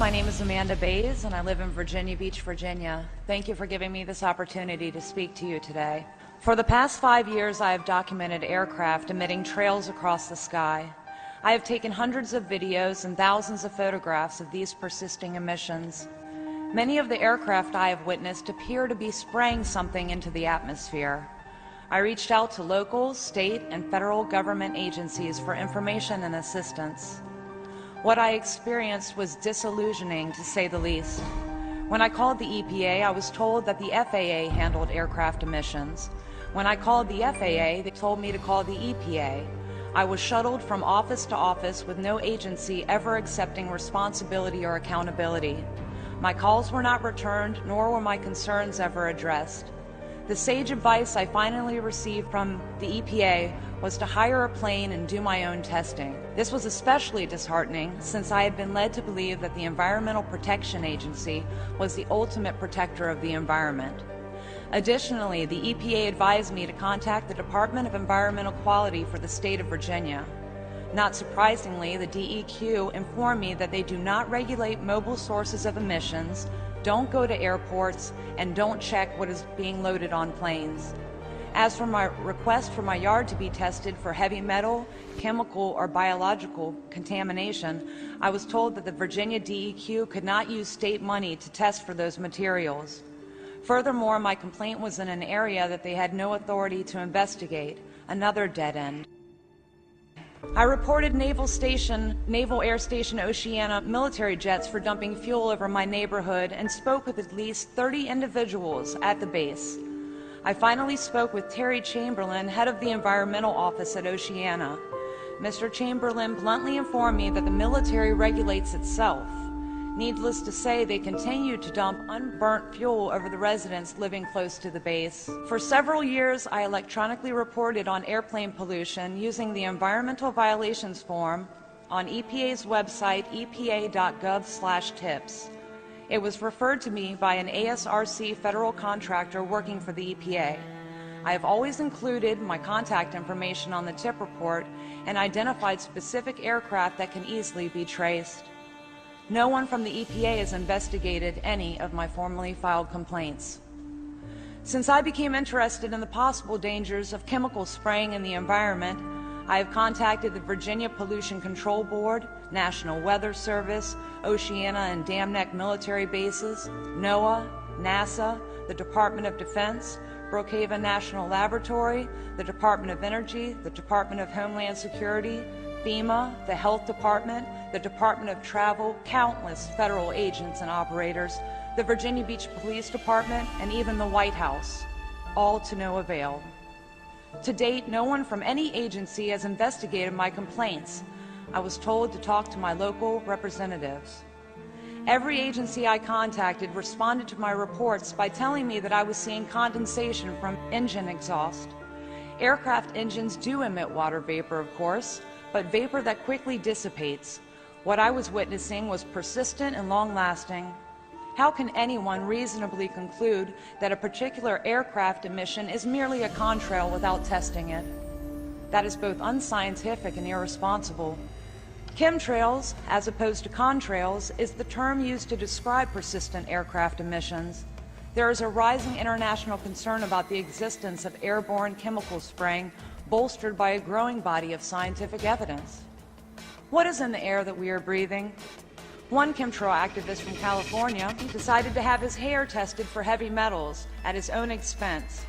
My name is Amanda Baise, and I live in Virginia Beach, Virginia. Thank you for giving me this opportunity to speak to you today. For the past 5 years, I have documented aircraft emitting trails across the sky. I have taken hundreds of videos and thousands of photographs of these persisting emissions. Many of the aircraft I have witnessed appear to be spraying something into the atmosphere. I reached out to local, state, and federal government agencies for information and assistance. What I experienced was disillusioning, to say the least. When I called the EPA, I was told that the FAA handled aircraft emissions. When I called the FAA, they told me to call the EPA. I was shuttled from office to office with no agency ever accepting responsibility or accountability. My calls were not returned, nor were my concerns ever addressed. The sage advice I finally received from the EPA was to hire a plane and do my own testing. This was especially disheartening since I had been led to believe that the Environmental Protection Agency was the ultimate protector of the environment. Additionally, the EPA advised me to contact the Department of Environmental Quality for the state of Virginia. Not surprisingly, the DEQ informed me that they do not regulate mobile sources of emissions, don't go to airports, and don't check what is being loaded on planes. As for my request for my yard to be tested for heavy metal, chemical, or biological contamination, I was told that the Virginia DEQ could not use state money to test for those materials. Furthermore, my complaint was in an area that they had no authority to investigate, another dead end. I reported Naval Air Station Oceana military jets for dumping fuel over my neighborhood and spoke with at least 30 individuals at the base. I finally spoke with Terry Chamberlain, head of the environmental office at Oceana. Mr. Chamberlain bluntly informed me that the military regulates itself. Needless to say, they continue to dump unburnt fuel over the residents living close to the base. For several years, I electronically reported on airplane pollution using the Environmental Violations Form on EPA's website, epa.gov/tips. It was referred to me by an ASRC federal contractor working for the EPA. I have always included my contact information on the tip report and identified specific aircraft that can easily be traced. No one from the EPA has investigated any of my formally filed complaints. Since I became interested in the possible dangers of chemical spraying in the environment, I have contacted the Virginia Pollution Control Board, National Weather Service, Oceana and Dam Neck military bases, NOAA, NASA, the Department of Defense, Brookhaven National Laboratory, the Department of Energy, the Department of Homeland Security, FEMA, the Health Department, the Department of Travel, countless federal agents and operators, the Virginia Beach Police Department, and even the White House, all to no avail. To date, no one from any agency has investigated my complaints. I was told to talk to my local representatives. Every agency I contacted responded to my reports by telling me that I was seeing condensation from engine exhaust. Aircraft engines do emit water vapor, of course, but vapor that quickly dissipates. What I was witnessing was persistent and long-lasting. How can anyone reasonably conclude that a particular aircraft emission is merely a contrail without testing it? That is both unscientific and irresponsible. Chemtrails, as opposed to contrails, is the term used to describe persistent aircraft emissions. There is a rising international concern about the existence of airborne chemical spraying, bolstered by a growing body of scientific evidence. What is in the air that we are breathing? One chemtrail activist from California decided to have his hair tested for heavy metals at his own expense.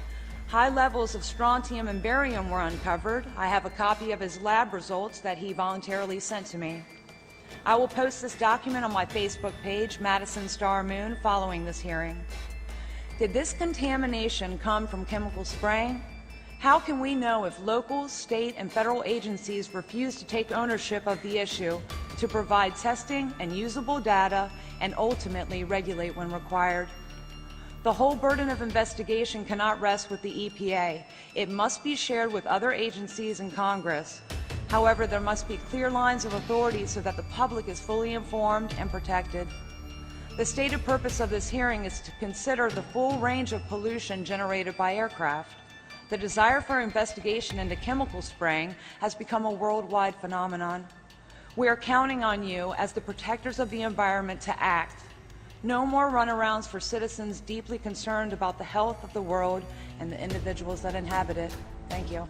High levels of strontium and barium were uncovered. I have a copy of his lab results that he voluntarily sent to me. I will post this document on my Facebook page, Madison Star Moon, following this hearing. Did this contamination come from chemical spraying? How can we know if local, state, and federal agencies refuse to take ownership of the issue, to provide testing and usable data, and ultimately regulate when required? The whole burden of investigation cannot rest with the EPA. It must be shared with other agencies and Congress. However, there must be clear lines of authority so that the public is fully informed and protected. The stated purpose of this hearing is to consider the full range of pollution generated by aircraft. The desire for investigation into chemical spraying has become a worldwide phenomenon. We are counting on you as the protectors of the environment to act. No more runarounds for citizens deeply concerned about the health of the world and the individuals that inhabit it. Thank you.